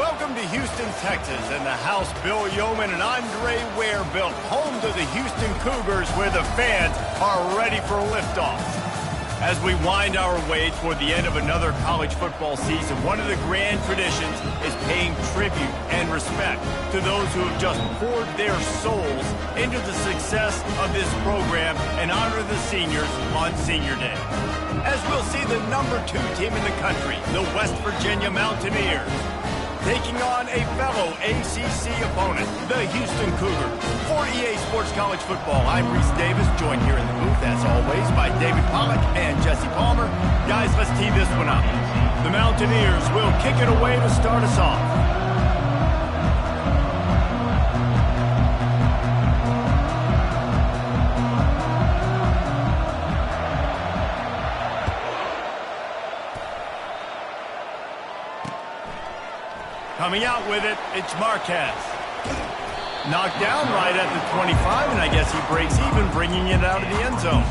Welcome to Houston, Texas, and the house Bill Yeoman and Andre Ware built, home to the Houston Cougars, where the fans are ready for liftoff. As we wind our way toward the end of another college football season, one of the grand traditions is paying tribute and respect to those who have just poured their souls into the success of this program and honor the seniors on Senior Day. As we'll see the #2 team in the country, the West Virginia Mountaineers, taking on a fellow ACC opponent, the Houston Cougars. For EA Sports College Football, I'm Reese Davis, joined here in the booth, as always, by David Pollack and Jesse Palmer. Guys, let's tee this one up. The Mountaineers will kick it away to start us off. Coming out with it, it's Marquez. Knocked down right at the 25, and I guess he breaks even, bringing it out of the end zone.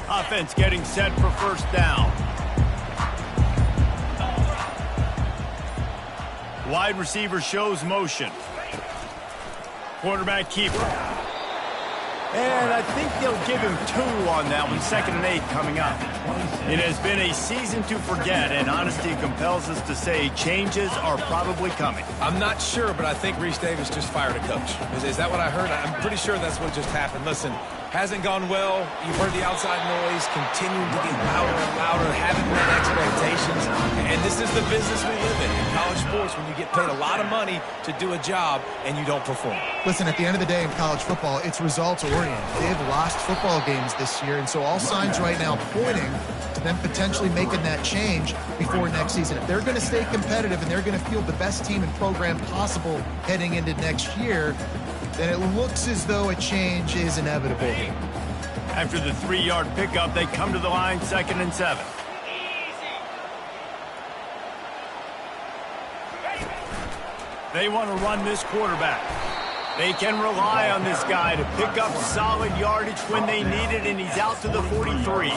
Offense getting set for first down. Wide receiver shows motion. Quarterback keeper. And I think they'll give him 2 on that one. 2nd and 8 coming up. It has been a season to forget, and honesty compels us to say changes are probably coming. I'm not sure, but I think Reese Davis just fired a coach. Is that what I heard? I'm pretty sure that's what just happened. Listen, hasn't gone well. You've heard the outside noise, continuing to get louder and louder, haven't met expectations. And this is the business we live in college sports, when you get paid a lot of money to do a job and you don't perform. Listen, at the end of the day in college football, it's results-oriented. They've lost football games this year, and so all signs right now pointing to them potentially making that change before next season. If they're going to stay competitive and they're going to field the best team and program possible heading into next year, then it looks as though a change is inevitable. After the 3-yard pickup, they come to the line, 2nd and 7. They want to run this quarterback. They can rely on this guy to pick up solid yardage when they need it, and he's out to the 43.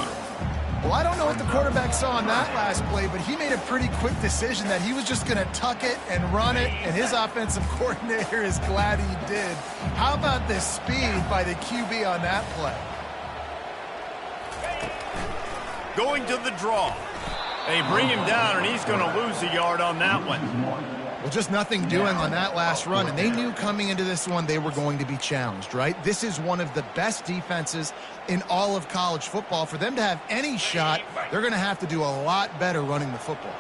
Well, I don't know what the quarterback saw on that last play, but he made a pretty quick decision that he was just going to tuck it and run it, and his offensive coordinator is glad he did. How about the speed by the QB on that play? Going to the draw. They bring him down, and he's going to lose a yard on that one. Well, just nothing doing on that last run, and they knew coming into this one they were going to be challenged, right? This is one of the best defenses in all of college football. For them to have any shot, they're going to have to do a lot better running the football.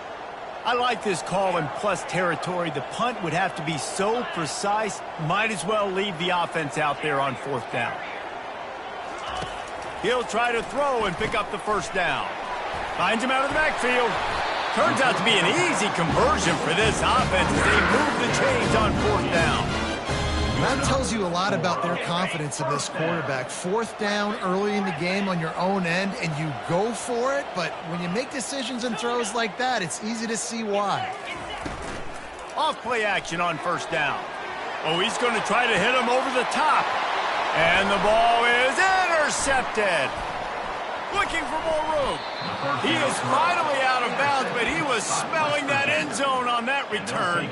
I like this call in plus territory. The punt would have to be so precise, might as well leave the offense out there on 4th down. He'll try to throw and pick up the first down. Finds him out of the backfield. Turns out to be an easy conversion for this offense as they move the chains on 4th down. That tells you a lot about their confidence in this quarterback. 4th down early in the game on your own end, and you go for it, but when you make decisions and throws like that, it's easy to see why. Off play action on 1st down. Oh, he's going to try to hit him over the top. And the ball is intercepted. Looking for more room. He is finally out of bounds, but he was smelling that end zone on that return.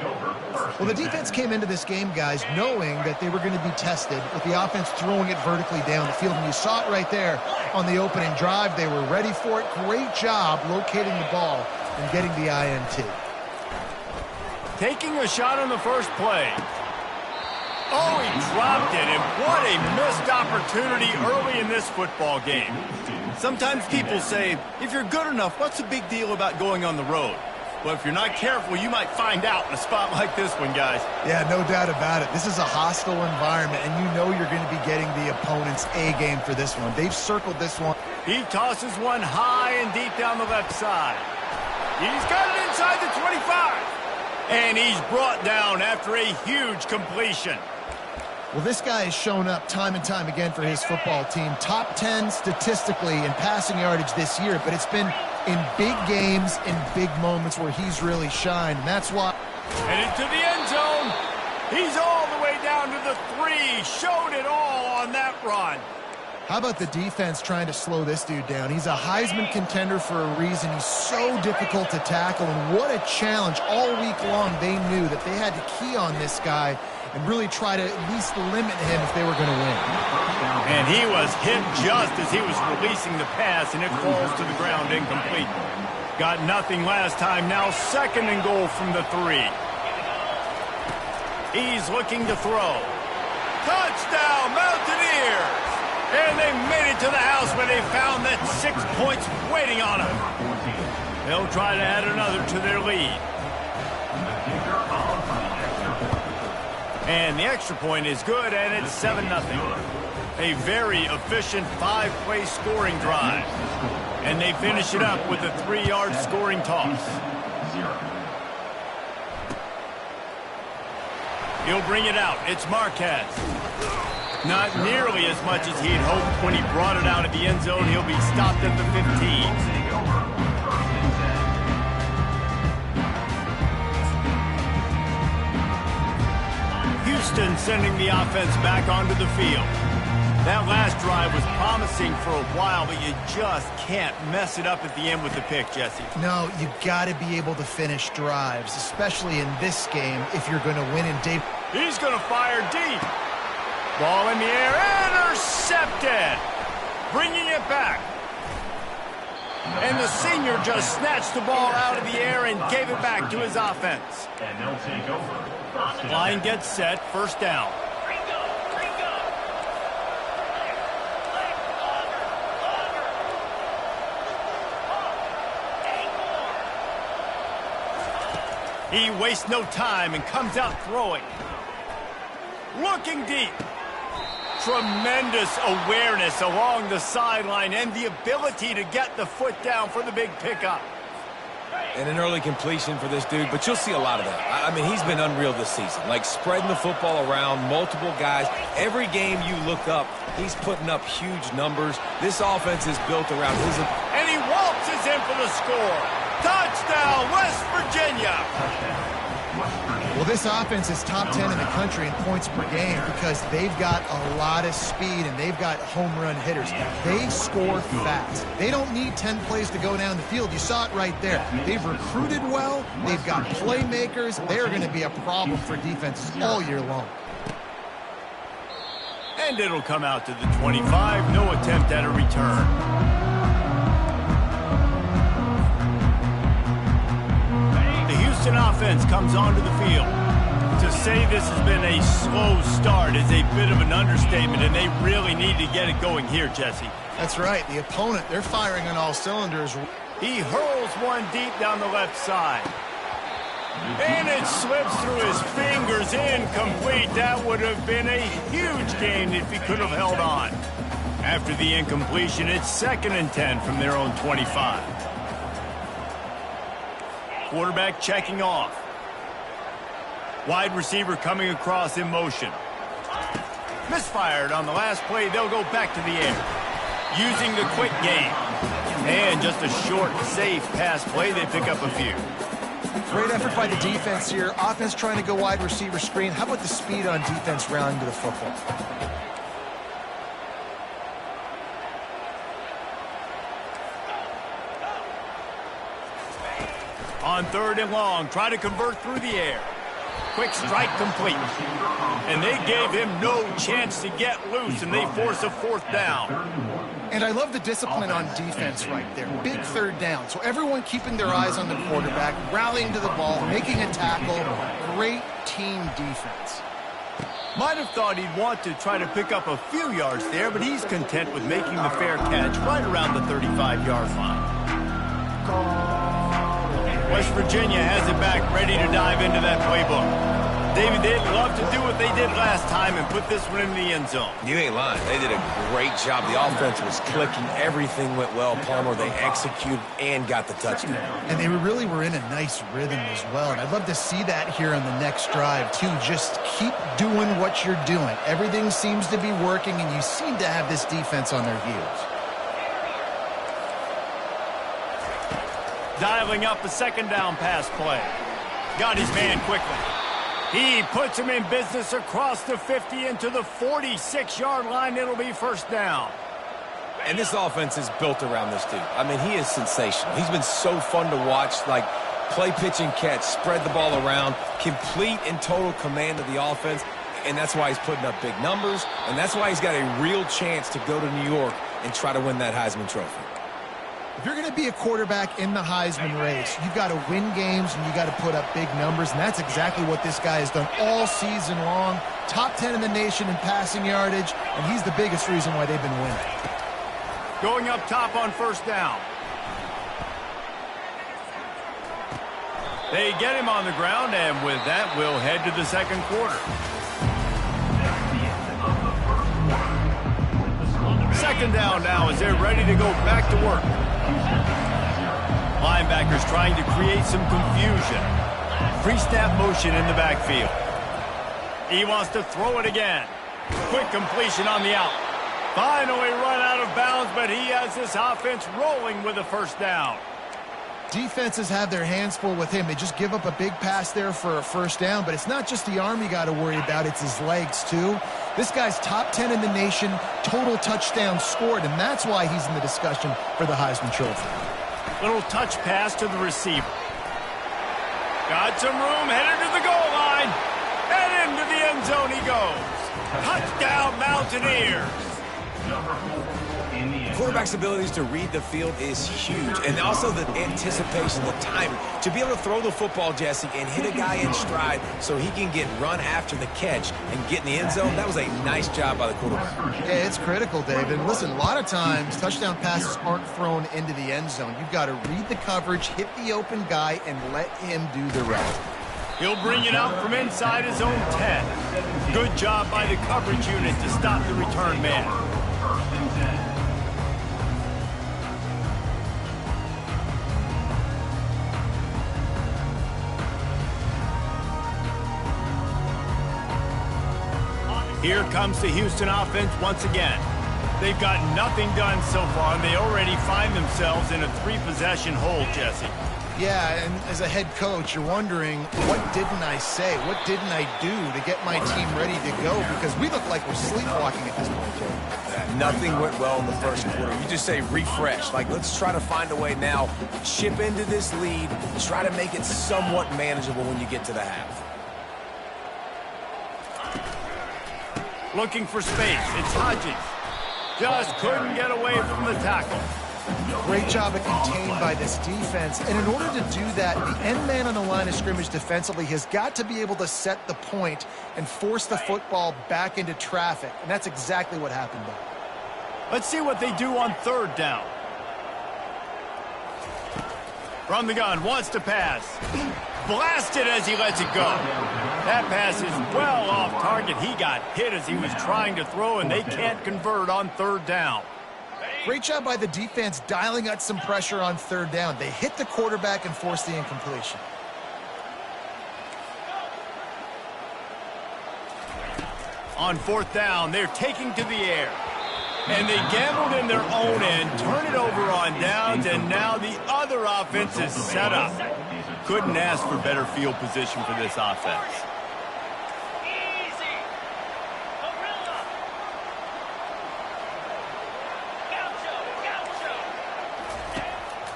Well, the defense came into this game, guys, knowing that they were going to be tested with the offense throwing it vertically down the field. And you saw it right there on the opening drive. They were ready for it. Great job locating the ball and getting the INT. Taking a shot on the first play. Oh, he dropped it, and what a missed opportunity early in this football game. Sometimes people say, if you're good enough, what's the big deal about going on the road? Well, if you're not careful, you might find out in a spot like this one, guys. Yeah, no doubt about it. This is a hostile environment, and you know you're going to be getting the opponent's A game for this one. They've circled this one. He tosses one high and deep down the left side. He's got it inside the 25. And he's brought down after a huge completion. Well, this guy has shown up time and time again for his football team. Top 10 statistically in passing yardage this year, but it's been in big games, in big moments where he's really shined. And that's why. And into the end zone. He's all the way down to the 3. Showed it all on that run. How about the defense trying to slow this dude down? He's a Heisman contender for a reason. He's so difficult to tackle, and what a challenge. All week long, they knew that they had to key on this guy and really try to at least limit him if they were going to win. And he was hit just as he was releasing the pass, and it falls to the ground incomplete. Got nothing last time. Now 2nd and goal from the 3. He's looking to throw. Touchdown, Mountaineers! And they made it to the house where they found that 6 points waiting on them. They'll try to add another to their lead. And the extra point is good, and it's 7-0. A very efficient 5-play scoring drive. And they finish it up with a 3-yard scoring toss. He'll bring it out. It's Marquez. Not nearly as much as he'd hoped when he brought it out of the end zone. He'll be stopped at the 15. Houston sending the offense back onto the field. That last drive was promising for a while, but you just can't mess it up at the end with the pick, Jesse. No, you got to be able to finish drives, especially in this game if you're going to win. And Dave, he's going to fire deep. Ball in the air, intercepted. Bringing it back. And the senior just snatched the ball out of the air and gave it back to his offense. And they'll take over. Line gets set, 1st down. He wastes no time and comes out throwing. Looking deep. Tremendous awareness along the sideline and the ability to get the foot down for the big pickup. And an early completion for this dude, but you'll see a lot of that. I mean, he's been unreal this season. Like spreading the football around, multiple guys. Every game you look up, he's putting up huge numbers. This offense is built around his... And he waltzes in for the score. Touchdown, West Virginia. well, this offense is top 10 in the country in points per game because they've got a lot of speed and they've got home run hitters. They score fast. They don't need 10 plays to go down the field. You saw it right there. They've recruited well. They've got playmakers. They're going to be a problem for defenses all year long. And it'll come out to the 25. No attempt at a return. Offense comes onto the field. To say this has been a slow start is a bit of an understatement, and they really need to get it going here, Jesse. That's right. The opponent, they're firing on all cylinders. He hurls one deep down the left side. And it slips through his fingers, incomplete. That would have been a huge gain if he could have held on. After the incompletion, it's 2nd and 10 from their own 25. Quarterback checking off. Wide receiver coming across in motion. Misfired on the last play. They'll go back to the air. Using the quick game. And just a short, safe pass play. They pick up a few. Great effort by the defense here. Offense trying to go wide receiver screen. How about the speed on defense rounding to the football? On 3rd and long, try to convert through the air. Quick strike complete. And they gave him no chance to get loose, and they force a 4th down. And I love the discipline on defense right there. Big 3rd down. So everyone keeping their eyes on the quarterback, rallying to the ball, making a tackle. Great team defense. Might have thought he'd want to try to pick up a few yards there, but he's content with making the fair catch right around the 35-yard line. West Virginia has it back, ready to dive into that playbook. David, they'd love to do what they did last time and put this one in the end zone. You ain't lying. They did a great job. The offense was clicking. Everything went well. Palmer, they executed and got the touchdown. And they really were in a nice rhythm as well. And I'd love to see that here on the next drive, too. Just keep doing what you're doing. Everything seems to be working, and you seem to have this defense on their heels. Dialing up a 2nd down pass play. Got his man quickly. He puts him in business across the 50 into the 46-yard line. It'll be first down. And this offense is built around this dude. I mean, he is sensational. He's been so fun to watch, like play, pitch, and catch, spread the ball around, complete and total command of the offense, and that's why he's putting up big numbers, and that's why he's got a real chance to go to New York and try to win that Heisman Trophy. If you're going to be a quarterback in the Heisman race, you've got to win games and you got to put up big numbers, and that's exactly what this guy has done all season long. Top 10 in the nation in passing yardage, and he's the biggest reason why they've been winning. Going up top on first down. They get him on the ground, and with that, we'll head to the second quarter. Second down now as they're ready to go back to work. Linebackers trying to create some confusion. Pre-snap motion in the backfield. He wants to throw it again. Quick completion on the out. Finally run out of bounds, but he has this offense rolling with a first down. Defenses have their hands full with him. They just give up a big pass there for a first down, but it's not just the arm you got to worry about, it's his legs too. This guy's top 10 in the nation, total touchdowns scored, and that's why he's in the discussion for the Heisman Trophy. Little touch pass to the receiver. Got some room, headed to the goal line, and into the end zone he goes. Touchdown, Mountaineers. Quarterback's abilities to read the field is huge, and also the anticipation, the timing. To be able to throw the football, Jesse, and hit a guy in stride so he can get run after the catch and get in the end zone, that was a nice job by the quarterback. Yeah, it's critical, David. Listen, a lot of times touchdown passes aren't thrown into the end zone. You've got to read the coverage, hit the open guy, and let him do the rest. He'll bring it out from inside his own 10. Good job by the coverage unit to stop the return man. Here comes the Houston offense once again. They've got nothing done so far, and they already find themselves in a 3-possession hole, Jesse. Yeah, and as a head coach, you're wondering, what didn't I say? What didn't I do to get my team ready to go? Because we look like we're sleepwalking at this point, Joe. Nothing went well in the first quarter. You just say refresh. Like, let's try to find a way now, chip into this lead, try to make it somewhat manageable when you get to the half. Looking for space. It's Hodges. Just couldn't get away from the tackle. Great job of contained by this defense. And in order to do that, the end man on the line of scrimmage defensively has got to be able to set the point and force the football back into traffic. And that's exactly what happened there. Let's see what they do on third down. From the gun, wants to pass. Blasted as he lets it go. That pass is well off target. He got hit as he was trying to throw, and they can't convert on third down. Great job by the defense dialing out some pressure on third down. They hit the quarterback and forced the incompletion. On fourth down, they're taking to the air. And they gambled in their own end, turn it over on downs, and now the other offense is set up. Couldn't ask for better field position for this offense.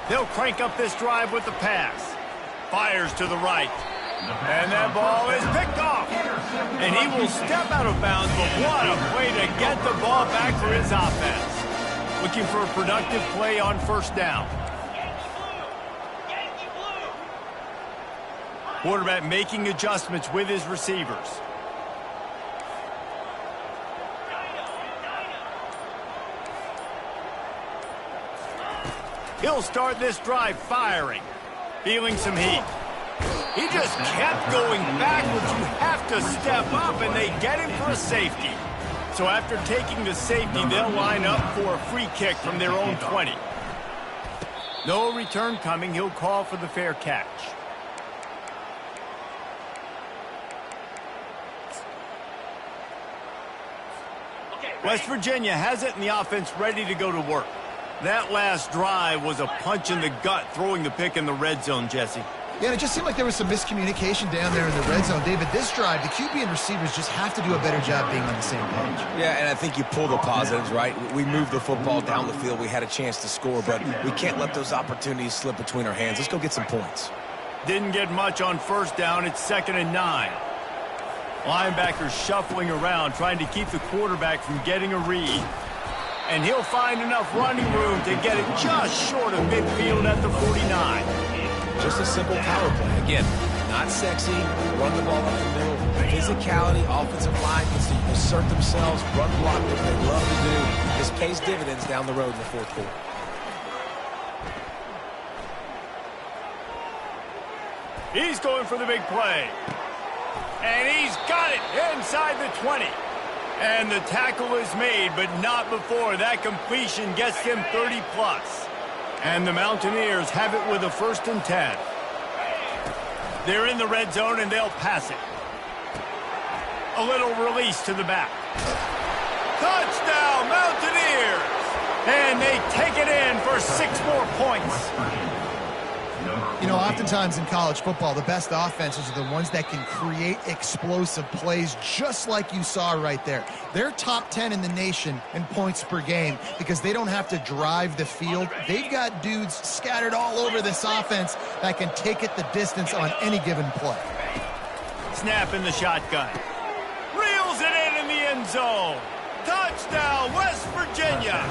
They'll crank up this drive with the pass. Fires to the right. And that ball is picked off. And he will step out of bounds, but what a way to get the ball back for his offense. Looking for a productive play on first down. Quarterback making adjustments with his receivers. He'll start this drive firing. Feeling some heat. He just kept going backwards. You have to step up, and they get him for a safety. So after taking the safety, they'll line up for a free kick from their own 20. No return coming. He'll call for the fair catch. West Virginia has it, and the offense ready to go to work. That last drive was a punch in the gut, throwing the pick in the red zone, Jesse. Yeah, and it just seemed like there was some miscommunication down there in the red zone. David, this drive, the QB and receivers just have to do a better job being on the same page. Yeah, and I think you pull the positives, right? We moved the football down the field. We had a chance to score, but we can't let those opportunities slip between our hands. Let's go get some points. Didn't get much on first down. It's 2nd and 9. Linebackers shuffling around, trying to keep the quarterback from getting a read. And he'll find enough running room to get it just short of midfield at the 49. Just a simple power play. Again, not sexy, run the ball up the middle. Physicality, offensive line gets to assert themselves, run block, what they love to do. This pays dividends down the road in the fourth quarter. He's going for the big play. And he's got it inside the 20. And the tackle is made, but not before that completion gets them 30-plus. And the Mountaineers have it with a 1st and 10. They're in the red zone, and they'll pass it. A little release to the back. Touchdown, Mountaineers! And they take it in for 6 more points. You know, oftentimes in college football, the best offenses are the ones that can create explosive plays, just like you saw right there. They're top 10 in the nation in points per game because they don't have to drive the field. They've got dudes scattered all over this offense that can take it the distance on any given play. Snap in the shotgun. Reels it in the end zone. Touchdown, West Virginia.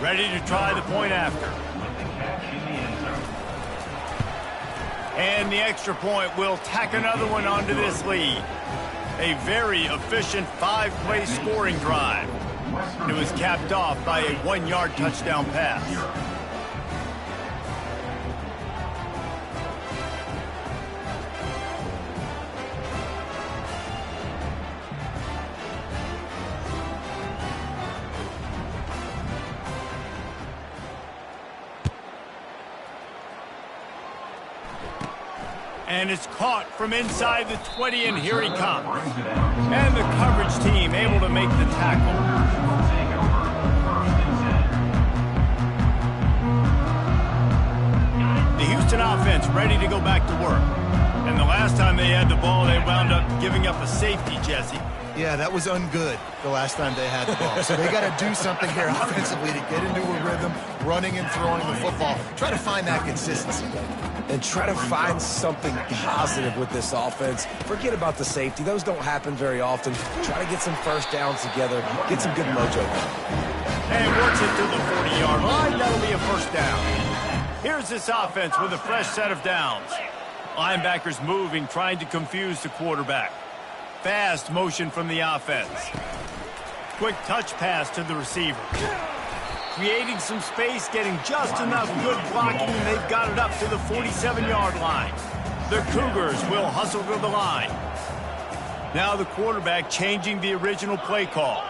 Ready to try the point after. And the extra point will tack another one onto this lead. A very efficient 5-play scoring drive. It was capped off by a 1-yard touchdown pass. And it's caught from inside the 20, and here he comes. And the coverage team able to make the tackle. The Houston offense ready to go back to work. And the last time they had the ball, they wound up giving up a safety, Jesse. Yeah, that was ungood the last time they had the ball. So they got to do something here offensively to get into a rhythm, running and throwing the football. Try to find that consistency. And try to find something positive with this offense. Forget about the safety. Those don't happen very often. Try to get some first downs together. Get some good mojo going. And works it to the 40-yard line. That'll be a first down. Here's this offense with a fresh set of downs. Linebackers moving, trying to confuse the quarterback. Fast motion from the offense. Quick touch pass to the receiver. Creating some space, getting just enough good blocking, and they've got it up to the 47-yard line. The Cougars will hustle to the line. Now the quarterback changing the original play call.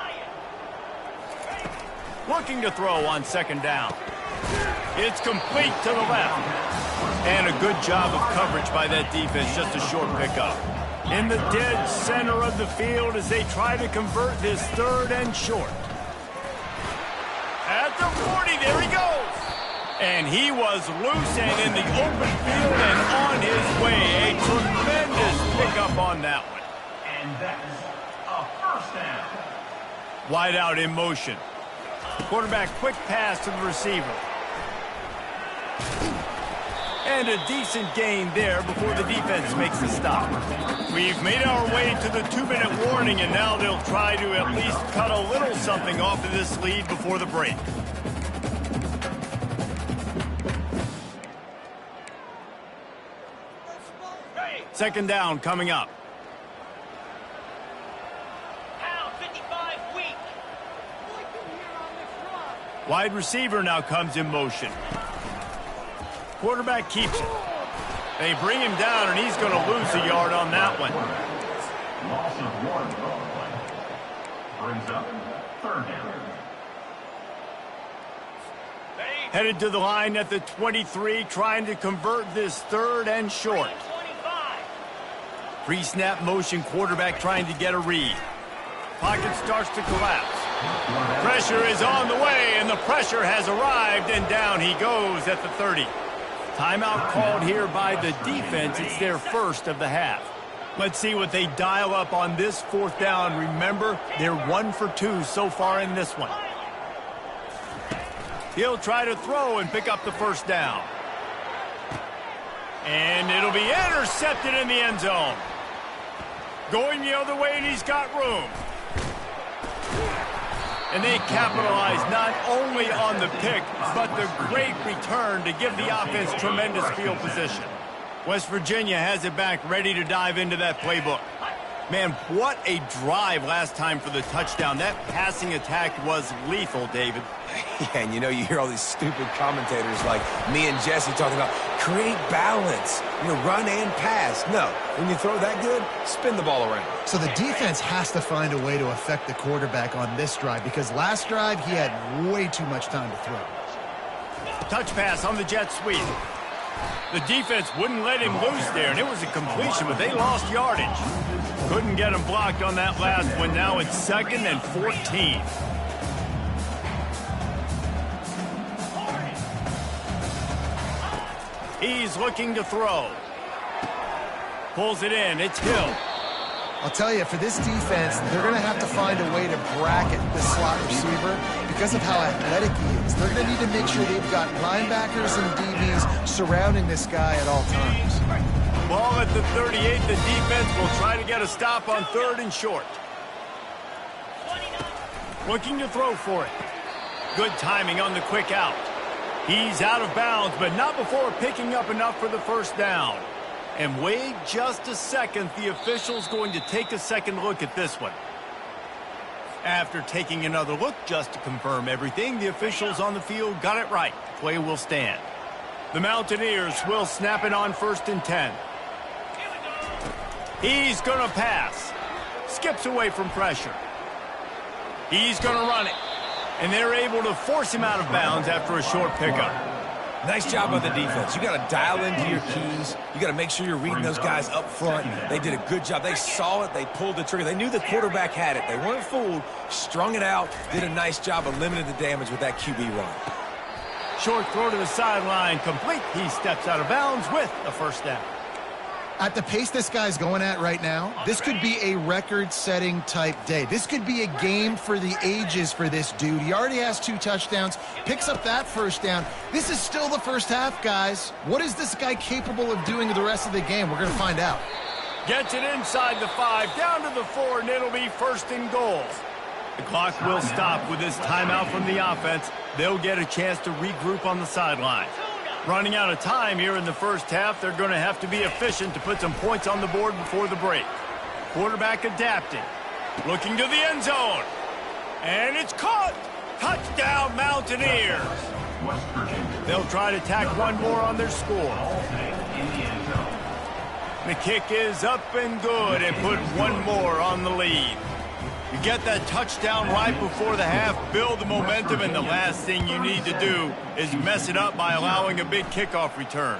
Looking to throw on 2nd down. It's complete to the left. And a good job of coverage by that defense, just a short pickup. In the dead center of the field as they try to convert this 3rd and short. At the 40, there he goes. And he was loose and in the open field and on his way. A tremendous pickup on that one. And that's a first down. Wide out in motion. Quarterback quick pass to the receiver. And a decent gain there before the defense makes the stop. We've made our way to the 2-minute warning, and now they'll try to at least cut a little something off of this lead before the break. Second down coming up. Wide receiver now comes in motion. Quarterback keeps it. They bring him down, and he's going to lose a yard on that one. Loss of 1 on the play. Brings up 3rd down. Headed to the line at the 23, trying to convert this 3rd and short. Pre-snap motion, quarterback trying to get a read. Pocket starts to collapse. Pressure is on the way, and the pressure has arrived, and down he goes at the 30. Timeout called here by the defense. It's their first of the half. Let's see what they dial up on this fourth down. Remember, they're 1 for 2 so far in this one. He'll try to throw and pick up the first down. And it'll be intercepted in the end zone. Going the other way, and he's got room. And they capitalize not only on the pick, but the great return to give the offense tremendous field position. West Virginia has it back, ready to dive into that playbook. Man, what a drive last time for the touchdown. That passing attack was lethal, David. Yeah, and you know, you hear all these stupid commentators like me and Jesse talking about create balance, run and pass. No, when you throw that good, spin the ball around. So the defense has to find a way to affect the quarterback on this drive, because last drive he had way too much time to throw. Touch pass on the jet sweep. The defense wouldn't let him loose there, and it was a completion, but they lost yardage. Couldn't get him blocked on that last one. Now it's 2nd and 14. He's looking to throw. Pulls it in. It's Hill. I'll tell you, for this defense, they're going to have to find a way to bracket the slot receiver because of how athletic he is. They're going to need to make sure they've got linebackers and DBs surrounding this guy at all times. Ball at the 38. The defense will try to get a stop on 3rd and short. Looking to throw for it. Good timing on the quick out. He's out of bounds, but not before picking up enough for the first down. And wait just a second. The official's going to take a second look at this one. After taking another look just to confirm everything, the officials on the field got it right. Play will stand. The Mountaineers will snap it on 1st and 10. He's going to pass. Skips away from pressure. He's going to run it. And they're able to force him out of bounds after a short pickup. Nice job by the defense. You got to dial into your keys. You got to make sure you're reading those guys up front. They did a good job. They saw it. They pulled the trigger. They knew the quarterback had it. They weren't fooled. Strung it out. Did a nice job of limiting the damage with that QB run. Short throw to the sideline. Complete. He steps out of bounds with a first down. At the pace this guy's going at right now, this could be a record-setting type day. This could be a game for the ages for this dude. He already has 2 touchdowns, picks up that first down. This is still the first half, guys. What is this guy capable of doing the rest of the game? We're going to find out. Gets it inside the 5, down to the 4, and it'll be 1st and goal. The clock will stop with this timeout from the offense. They'll get a chance to regroup on the sideline. Running out of time here in the first half, they're going to have to be efficient to put some points on the board before the break. Quarterback adapting. Looking to the end zone. And it's caught. Touchdown, Mountaineers. They'll try to tack one more on their score. The kick is up and good and put one more on the lead. You get that touchdown right before the half, build the momentum, and the last thing you need to do is mess it up by allowing a big kickoff return.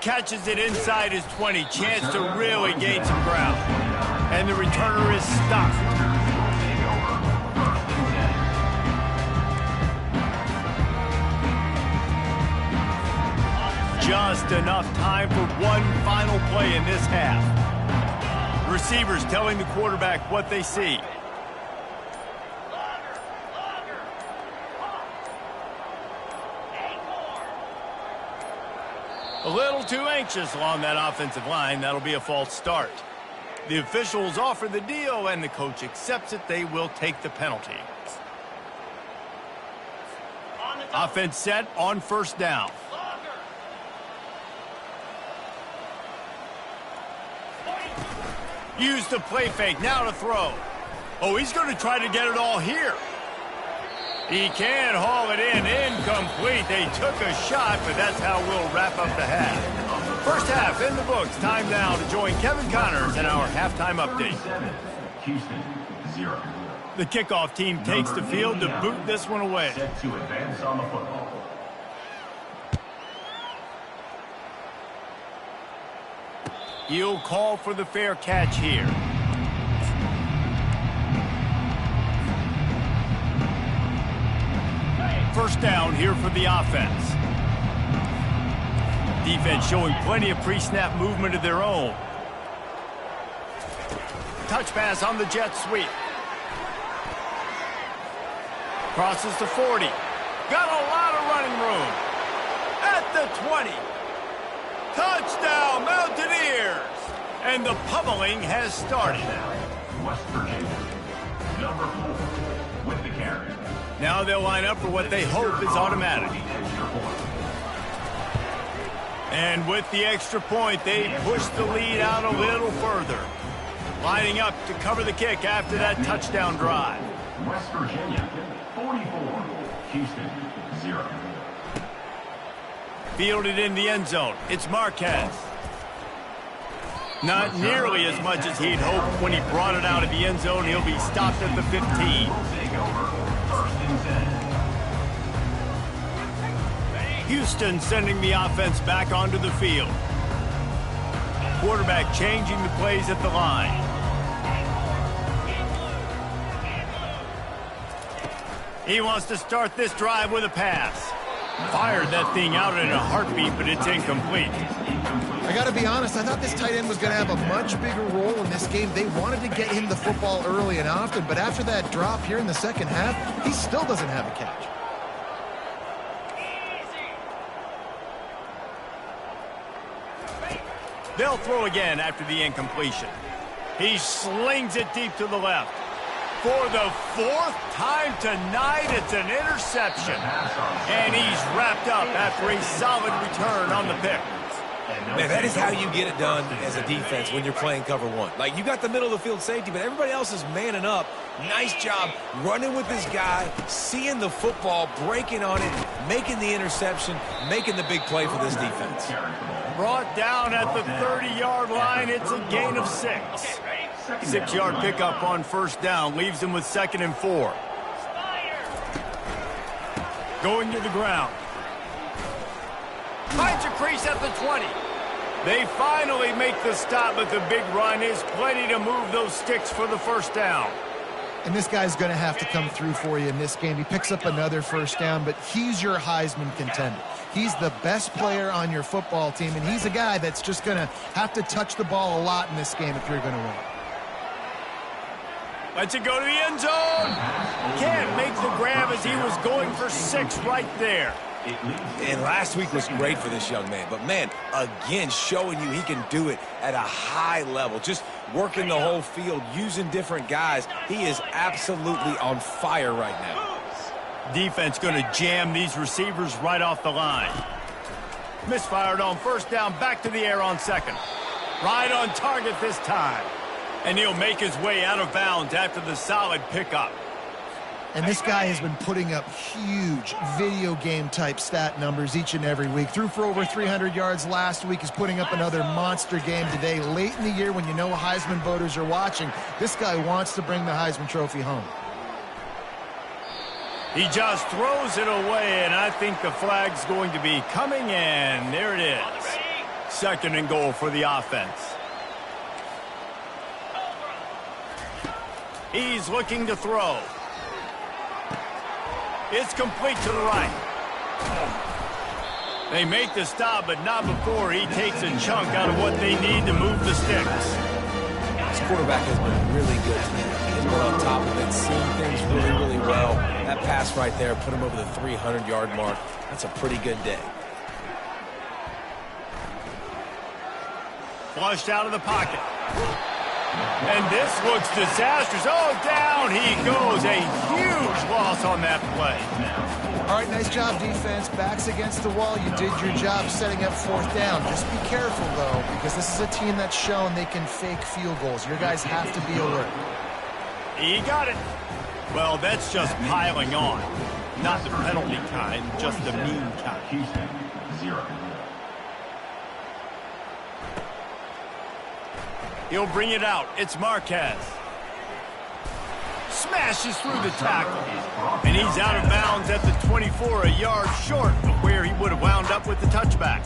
Catches it inside his 20, chance to really gain some ground. And the returner is stopped. Just enough time for one final play in this half. Receivers telling the quarterback what they see. A little too anxious along that offensive line. That'll be a false start. The officials offer the deal, and the coach accepts it. They will take the penalty. Offense set on 1st down. Use the play fake. Now to throw. Oh, he's going to try to get it all here. He can haul it in. Incomplete. They took a shot, but that's how we'll wrap up the half. First half in the books. Time now to join Kevin Connors in our halftime update. Houston, 0. The kickoff team takes the field to boot this one away. Set to advance on the football. He'll call for the fair catch here. First down here for the offense. defense showing plenty of pre-snap movement of their own. Touch pass on the jet sweep. Crosses to 40. Got a lot of running room. At the 20. Touchdown, Mountaineers! And the pummeling has started. West Virginia, number 4, with the carry. Now they'll line up for what they hope is automatic. And with the extra point, they push the lead out a little further. Lining up to cover the kick after that touchdown drive. West Virginia, 44. Houston, 0. Fielded in the end zone. It's Marquez. Not nearly as much as he'd hoped when he brought it out of the end zone. He'll be stopped at the 15. Take over. First and 10. Houston sending the offense back onto the field. Quarterback changing the plays at the line. He wants to start this drive with a pass. Fired that thing out in a heartbeat, but it's incomplete. I got to be honest, I thought this tight end was going to have a much bigger role in this game. They wanted to get him the football early and often, but after that drop here in the second half, he still doesn't have a catch. They'll throw again after the incompletion. He slings it deep to the left. For the 4th time tonight, it's an interception. And he's wrapped up after a solid return on the pick. Man, that is how you get it done as a defense when you're playing cover one. Like, you got the middle of the field safety, but everybody else is manning up. Nice job running with this guy, seeing the football, breaking on it, making the interception, making the big play for this defense. Brought down at the 30-yard line. It's a gain of 6. 6-yard pickup on first down leaves him with 2nd and 4. Going to the ground. Finds a crease at the 20. They finally make the stop, but the big run is plenty to move those sticks for the first down. And this guy's going to have to come through for you in this game. He picks up another first down, but he's your Heisman contender. He's the best player on your football team, and he's a guy that's just going to have to touch the ball a lot in this game if you're going to win. Lets it go to the end zone. Can't make the grab as he was going for 6 right there. And last week was great for this young man. But, man, again, showing you he can do it at a high level. Just working the whole field, using different guys. He is absolutely on fire right now. Defense going to jam these receivers right off the line. Misfired on first down, back to the air on 2nd. Right on target this time. And he'll make his way out of bounds after the solid pickup. And this guy has been putting up huge video game type stat numbers each and every week. Threw for over 300 yards last week. He's putting up another monster game today. Late in the year when you know Heisman voters are watching, this guy wants to bring the Heisman Trophy home. He just throws it away, and I think the flag's going to be coming in. There it is. 2nd and goal for the offense. He's looking to throw. It's complete to the right. They make the stop, but not before he takes a chunk out of what they need to move the sticks. This quarterback has been really good today. He's been on top of it, seeing things really, really well. That pass right there put him over the 300-yard mark. That's a pretty good day. Flushed out of the pocket. And this looks disastrous. Oh, down he goes. A huge loss on that play. All right, nice job, defense. Backs against the wall. You did your job setting up 4th down. Just be careful, though, because this is a team that's shown they can fake field goals. Your guys have to be alert. He got it. Well, that's just piling on. Not the penalty kind, just the mean kind. Houston, 0. He'll bring it out. It's Marquez. Smashes through the tackle. And he's out of bounds at the 24, a yard short of where he would have wound up with the touchback.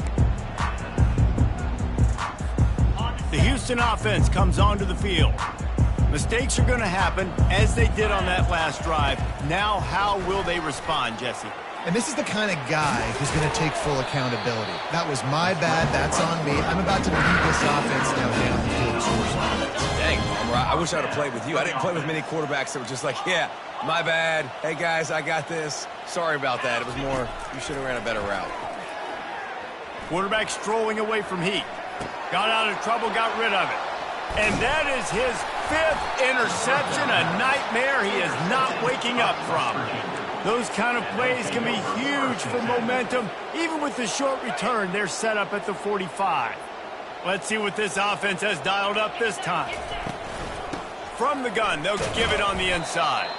The Houston offense comes onto the field. Mistakes are going to happen, as they did on that last drive. Now, how will they respond, Jesse? And this is the kind of guy who's going to take full accountability. That was my bad. That's on me. I'm about to lead this offense now down the field to score some points. Dang, Palmer, I wish I'd have played with you. I didn't play with many quarterbacks that were just like, yeah, my bad. Hey, guys, I got this. Sorry about that. It was more, you should have ran a better route. Quarterback strolling away from heat. Got out of trouble, got rid of it. And that is his 5th interception, a nightmare he is not waking up from. Those kind of plays can be huge for momentum. Even with the short return, they're set up at the 45. Let's see what this offense has dialed up this time. From the gun, they'll give it on the inside.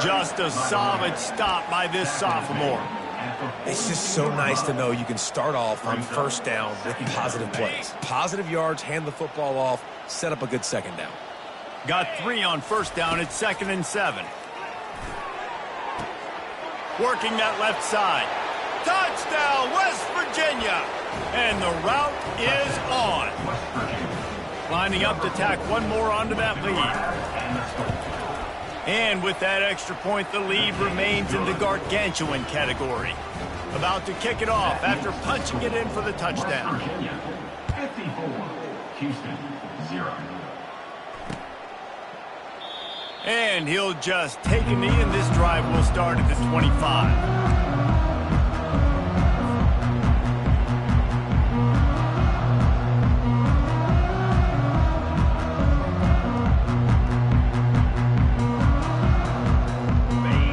Just a solid stop by this sophomore. It's just so nice to know you can start off on first down with positive plays. Positive yards, hand the football off, set up a good second down. Got 3 on first down. It's 2nd and 7. Working that left side. Touchdown, West Virginia. And the route is on. Lining up to tack one more onto that lead. And with that extra point, the lead remains in the gargantuan category. About to kick it off after punching it in for the touchdown. 54, Houston, 0. And he'll just take a knee, and this drive will start at the 25.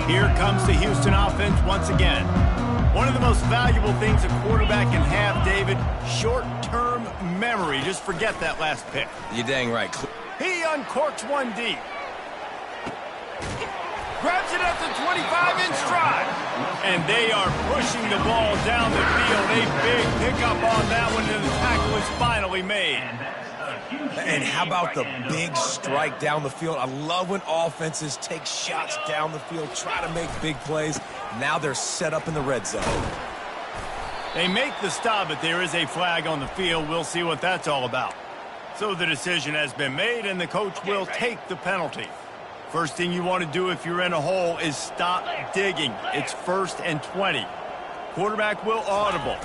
Here comes the Houston offense once again. One of the most valuable things a quarterback can have, David, short-term memory. Just forget that last pick. You're dang right. He uncorks one deep. Grabs it at the 25 in stride. And they are pushing the ball down the field. A big pickup on that one, and the tackle is finally made. And how about the big strike down the field? I love when offenses take shots down the field, try to make big plays. Now they're set up in the red zone. They make the stop, but there is a flag on the field. We'll see what that's all about. So the decision has been made, and the coach will take the penalty. First thing you want to do if you're in a hole is stop digging. It's 1st and 20. Quarterback will audible.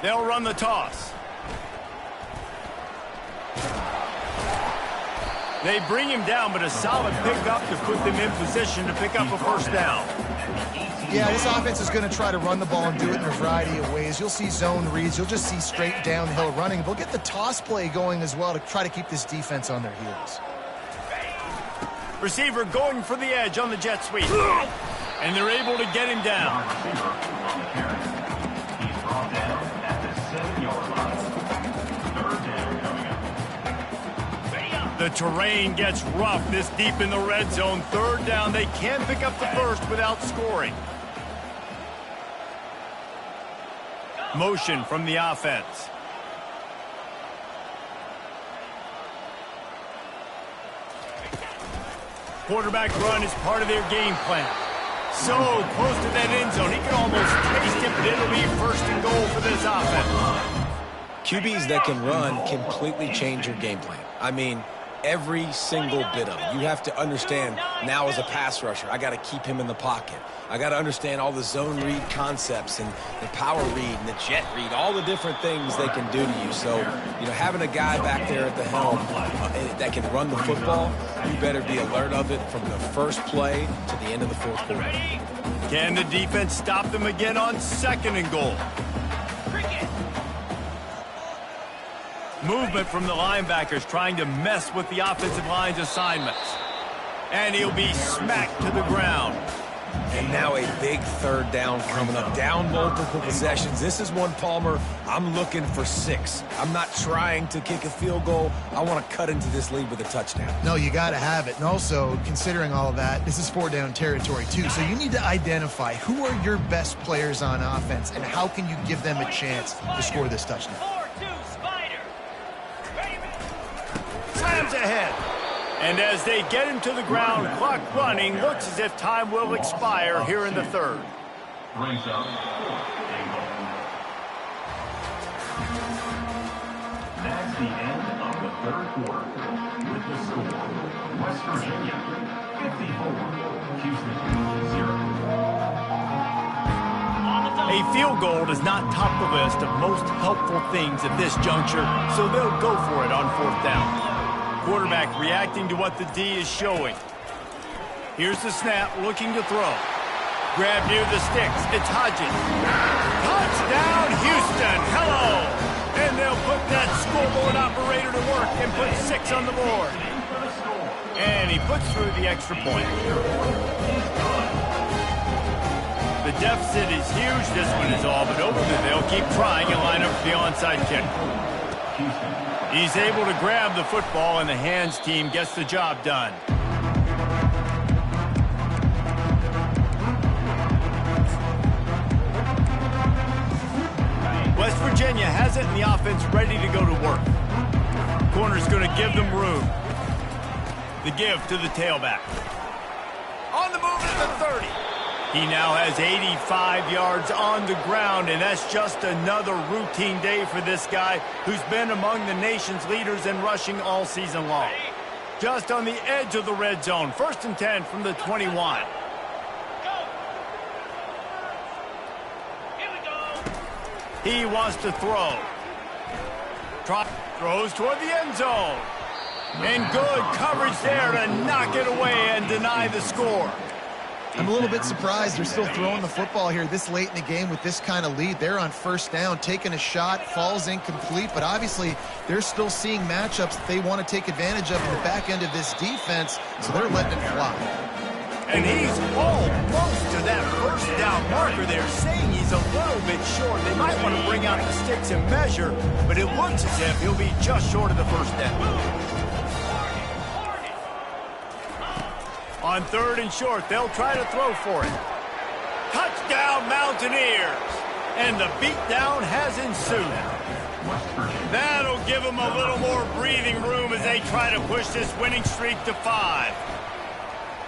They'll run the toss. They bring him down, but a solid pickup to put them in position to pick up a first down. Yeah, this offense is going to try to run the ball and do it in a variety of ways. You'll see zone reads. You'll just see straight downhill running. They'll get the toss play going as well to try to keep this defense on their heels. Receiver going for the edge on the jet sweep. And they're able to get him down. He's brought down at the 7-yard line. 3rd down coming up. The terrain gets rough this deep in the red zone. 3rd down. They can pick up the first without scoring. Motion from the offense. Quarterback run is part of their game plan. So close to that end zone, he can almost taste it, but it'll be 1st and goal for this offense. QBs that can run completely change your game plan. I mean, every single bit of it. You have to understand now as a pass rusher, I got to keep him in the pocket. I got to understand all the zone read concepts and the power read and the jet read, all the different things they can do to you. So, you know, having a guy back there at the helm that can run the football, you better be alert of it from the first play to the end of the 4th quarter. Can the defense stop them again on 2nd and goal? Movement from the linebackers trying to mess with the offensive line's assignments. And he'll be smacked to the ground. And now a big 3rd down coming up. Down multiple possessions. This is one, Palmer, I'm looking for 6. I'm not trying to kick a field goal. I want to cut into this lead with a touchdown. No, you got to have it. And also, considering all of that, this is 4-down territory too. So you need to identify who are your best players on offense and how can you give them a chance to score this touchdown. Slams ahead. And as they get him to the ground, clock running, looks as if time will expire here in the 3rd. Brings up 4th and goal. That's the end of the 3rd quarter. With the score, West Virginia 54, Houston 0. A field goal does not top the list of most helpful things at this juncture, so they'll go for it on 4th down. Quarterback reacting to what the D is showing. Here's the snap, looking to throw. Grab near the sticks. It's Hodges. Touchdown, Houston. Hello. And they'll put that scoreboard operator to work and put 6 on the board. And he puts through the extra point. The deficit is huge. This one is all but over. They'll keep trying and line up for the onside kick. He's able to grab the football, and the hands team gets the job done. West Virginia has it in the offense ready to go to work. Corner's going to give them room. The give to the tailback. On the move to the 30. He now has 85 yards on the ground, and that's just another routine day for this guy who's been among the nation's leaders in rushing all season long. Just on the edge of the red zone. 1st and 10 from the 21. He wants to throw. Throws toward the end zone. And good coverage there to knock it away and deny the score. I'm a little bit surprised they're still throwing the football here this late in the game with this kind of lead. They're on 1st down, taking a shot, falls incomplete, but obviously they're still seeing matchups that they want to take advantage of in the back end of this defense, so they're letting it fly. And he's almost to that 1st down marker there, saying he's a little bit short. They might want to bring out the sticks and measure, but it looks as if he'll be just short of the 1st down. On 3rd and short, they'll try to throw for it. Touchdown, Mountaineers! And the beatdown has ensued. That'll give them a little more breathing room as they try to push this winning streak to 5.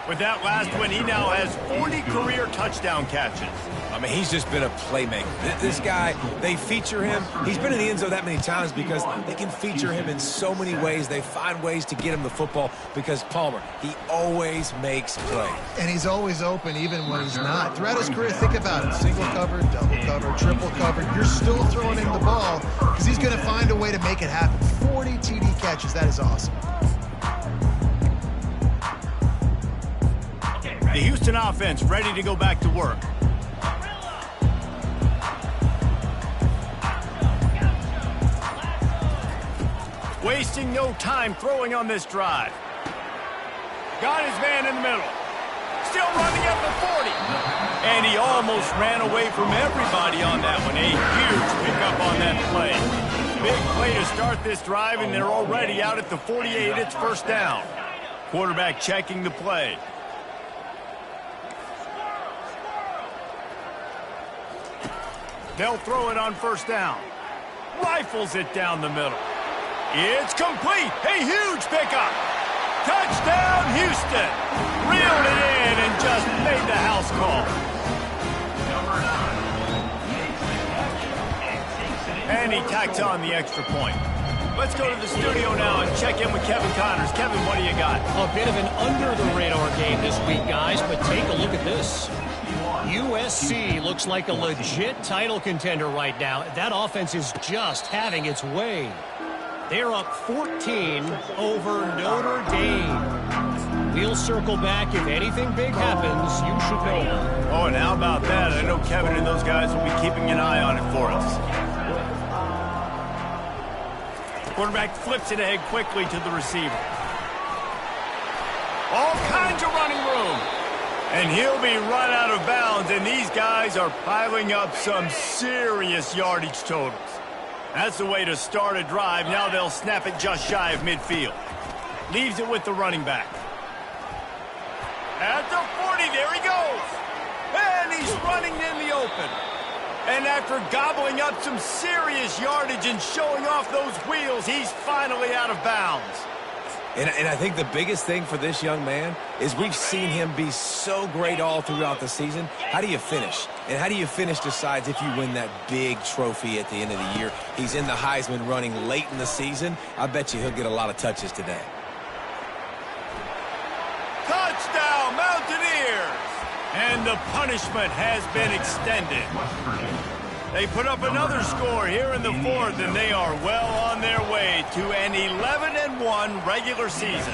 With that last one, he now has 40 career touchdown catches. I mean, he's just been a playmaker. This guy, they feature him. He's been in the end zone that many times because they can feature him in so many ways. They find ways to get him the football because Palmer, he always makes plays. And he's always open even when he's not. Throughout his career, think about it. Single covered, double covered, triple covered. You're still throwing him the ball because he's going to find a way to make it happen. 40 TD catches. That is awesome. The Houston offense ready to go back to work. Wasting no time throwing on this drive. Got his man in the middle. Still running up at 40. And he almost ran away from everybody on that one. A huge pickup on that play. Big play to start this drive, and they're already out at the 48. It's 1st down. Quarterback checking the play. They'll throw it on 1st down. Rifles it down the middle. It's complete. A huge pickup. Touchdown, Houston. Reeled it in and just made the house call. And he tacks on the extra point. Let's go to the studio now and check in with Kevin Connors. Kevin, what do you got? A bit of an under-the-radar game this week, guys, but take a look at this. USC looks like a legit title contender right now. That offense is just having its way. They're up 14 over Notre Dame. We'll circle back. If anything big happens, you should know. Oh, and how about that? I know Kevin and those guys will be keeping an eye on it for us. Quarterback flips it ahead quickly to the receiver. All kinds of running room. And he'll be run out of bounds, and these guys are piling up some serious yardage totals. That's the way to start a drive. Now they'll snap it just shy of midfield. Leaves it with the running back. At the 40, there he goes. And he's running in the open. And after gobbling up some serious yardage and showing off those wheels, he's finally out of bounds. And I think the biggest thing for this young man is we've seen him be so great all throughout the season. How do you finish? And how do you finish decides if you win that big trophy at the end of the year. He's in the Heisman running late in the season. I bet you he'll get a lot of touches today. Touchdown, Mountaineers! And the punishment has been extended. They put up another score here in the fourth, and they are well on their way to an 11-1 regular season.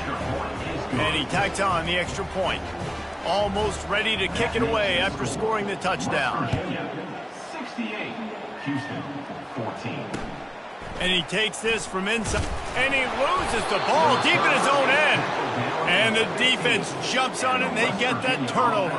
And he tacks on the extra point. Almost ready to kick it away after scoring the touchdown. 68, Houston, 14. And he takes this from inside, and he loses the ball deep in his own end. And the defense jumps on it, and they get that turnover.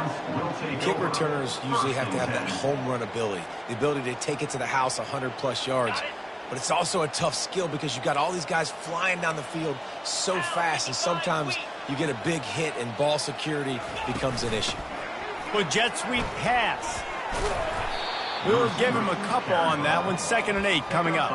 Kick returners usually have to have that home run ability, the ability to take it to the house 100-plus yards. But it's also a tough skill because you've got all these guys flying down the field so fast, and sometimes you get a big hit and ball security becomes an issue. Well, jet sweep pass. We'll give him a couple on that one. 2nd and 8 coming up.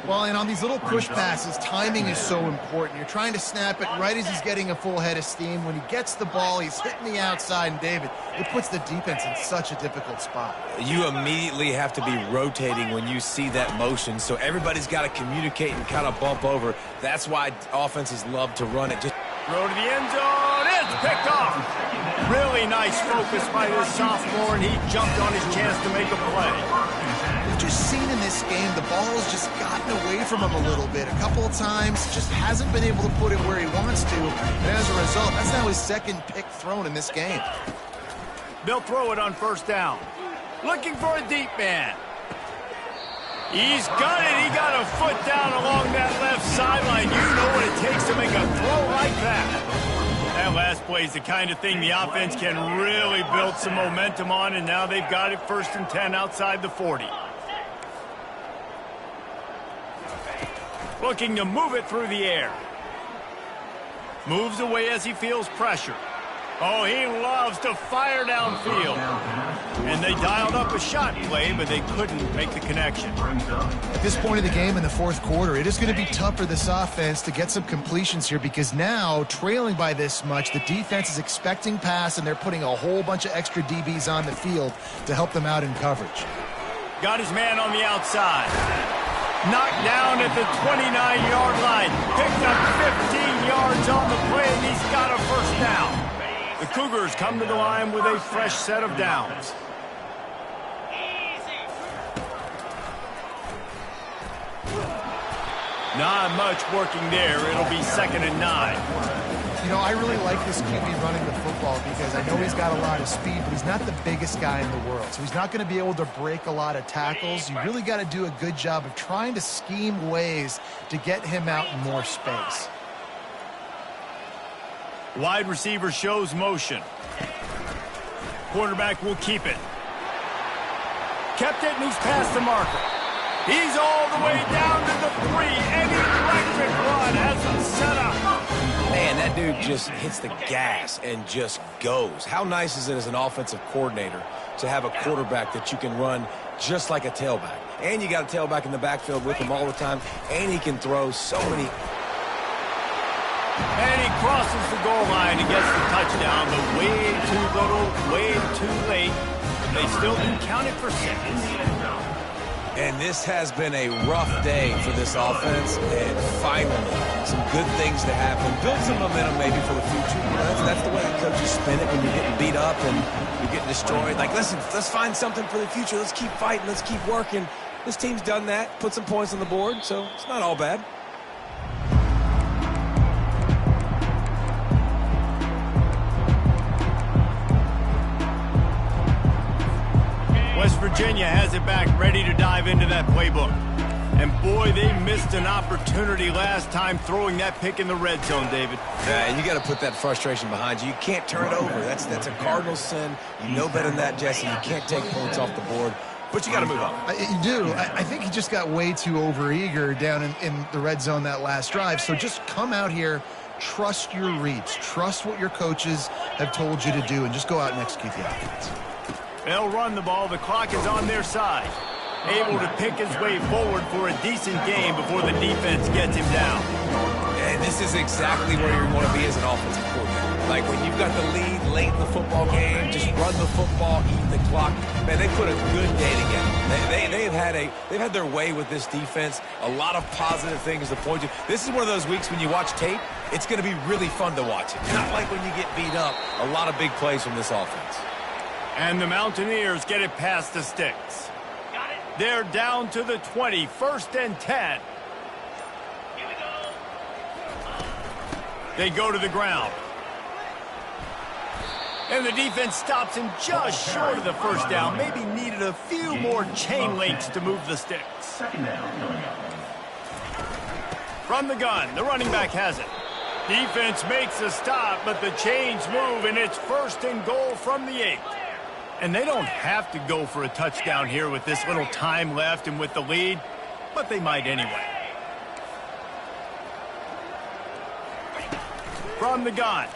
Well, and on these little push passes, timing is so important. You're trying to snap it right as he's getting a full head of steam. When he gets the ball, he's hitting the outside, and David, it puts the defense in such a difficult spot. You immediately have to be rotating when you see that motion, so everybody's got to communicate and kind of bump over. That's why offenses love to run it. Just throw to the end zone. It's picked off. Really nice focus by this sophomore, and he jumped on his chance to make a play. We've just seen in this game the ball has just gotten away from him a little bit. A couple of times, just hasn't been able to put it where he wants to. And as a result, that's now his 2nd pick thrown in this game. They'll throw it on 1st down. Looking for a deep man. He's got it. He got a foot down along that left sideline. You know what it takes to make a throw like that. That last play is the kind of thing the offense can really build some momentum on, and now they've got it 1st and 10 outside the 40. Looking to move it through the air. Moves away as he feels pressure. Oh, he loves to fire downfield. And they dialed up a shot play, but they couldn't make the connection. At this point of the game in the 4th quarter, it is going to be tough for this offense to get some completions here because now, trailing by this much, the defense is expecting pass, and they're putting a whole bunch of extra DBs on the field to help them out in coverage. Got his man on the outside. Knocked down at the 29-yard line. Picked up 15 yards on the play, and he's got a 1st down. The Cougars come to the line with a fresh set of downs. Not much working there. It'll be 2nd and 9. You know, I really like this QB running the football because I know he's got a lot of speed, but he's not the biggest guy in the world. So he's not going to be able to break a lot of tackles. You really got to do a good job of trying to scheme ways to get him out in more space. Wide receiver shows motion. Quarterback will keep it. Kept it, and he's past the marker. He's all the way down to the 3. An electric run has him set up. Man, that dude just hits the gas and just goes. How nice is it as an offensive coordinator to have a quarterback that you can run just like a tailback? And you got a tailback in the backfield with him all the time, and he can throw so many. And he crosses the goal line and gets the touchdown, but way too little, way too late. They still do count it for 6. And this has been a rough day for this offense, and finally, some good things to happen. Build some momentum maybe for the future. You know, that's the way the coaches spin it when you're getting beat up and you're getting destroyed. Like, listen, let's find something for the future. Let's keep fighting. Let's keep working. This team's done that, put some points on the board, so it's not all bad. West Virginia has it back, ready to dive into that playbook. And boy, they missed an opportunity last time throwing that pick in the red zone, David. Yeah, you got to put that frustration behind you. You can't turn it over. That's a cardinal sin. You know better than that, Jesse. You can't take points off the board. But you got to move on. You do. I think he just got way too overeager down in the red zone that last drive. So just come out here, trust your reads, trust what your coaches have told you to do, and just go out and execute the offense. They'll run the ball. The clock is on their side. Able to pick his way forward for a decent game before the defense gets him down. And this is exactly where you want to be as an offensive coordinator. Like when you've got the lead late in the football game, just run the football, eat the clock. Man, they put a good day together. They've had their way with this defense. A lot of positive things to point to. This is one of those weeks when you watch tape, it's going to be really fun to watch it. Not like when you get beat up. A lot of big plays from this offense. And the Mountaineers get it past the sticks. They're down to the 20, 1st and 10. Here we go. They go to the ground. And the defense stops him just short of the first down. Maybe needed a few more chain links to move the sticks. 2nd down coming up. From the gun, the running back has it. Defense makes a stop, but the chains move, and it's 1st and goal from the 8. And they don't have to go for a touchdown here with this little time left and with the lead, but they might anyway. From the gun.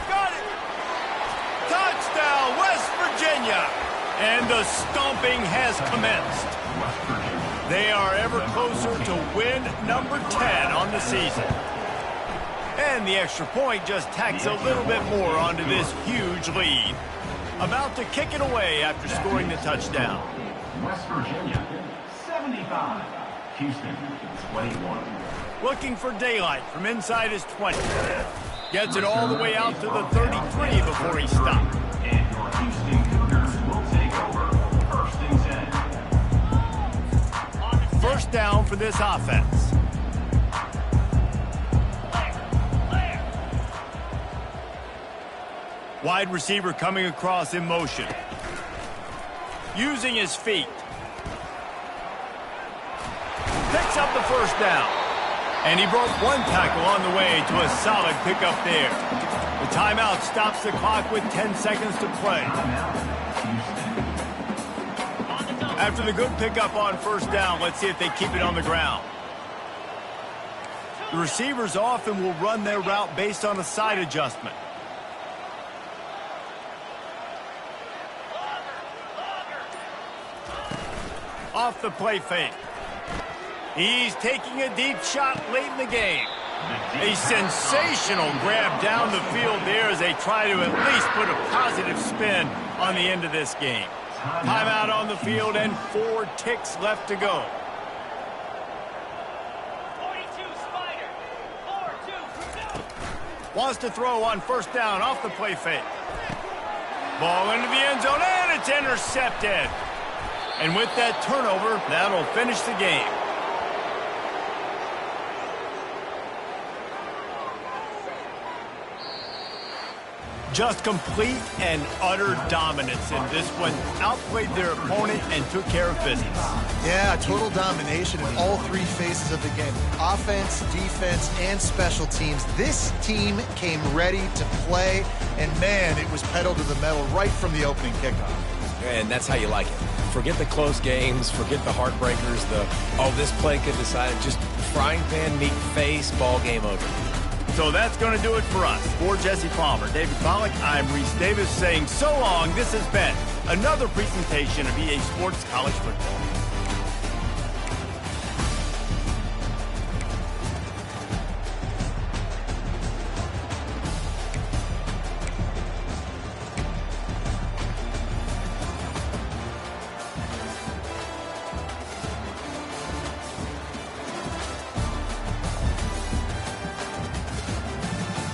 Got it! Touchdown, West Virginia! And the stomping has commenced. They are ever closer to win number 10 on the season. And the extra point just tacks a little bit more onto this huge lead. About to kick it away after scoring the touchdown. West Virginia, 75. Houston, 21. Looking for daylight from inside his 20. Gets it all the way out to the 33 before he stopped. And your Houston Cougars will take over 1st and 10. First down for this offense. Wide receiver coming across in motion. Using his feet. Picks up the first down. And he broke one tackle on the way to a solid pickup there. The timeout stops the clock with 10 seconds to play. After the good pickup on first down, let's see if they keep it on the ground. The receivers often will run their route based on a side adjustment. Off the play fake. He's taking a deep shot late in the game. A sensational grab down the field there as they try to at least put a positive spin on the end of this game. Timeout on the field and 4 ticks left to go. 42 Spider. 4-2. Wants to throw on first down off the play fake. Ball into the end zone and it's intercepted. And with that turnover, that'll finish the game. Just complete and utter dominance in this one. Outplayed their opponent and took care of business. Yeah, total domination in all 3 phases of the game. Offense, defense, and special teams. This team came ready to play, and man, it was pedal to the metal right from the opening kickoff. And that's how you like it. Forget the close games, forget the heartbreakers, this play could decide, just frying pan, meat face, ball game over. So that's going to do it for us. For Jesse Palmer, David Pollack, I'm Reese Davis saying so long. This has been another presentation of EA Sports College Football.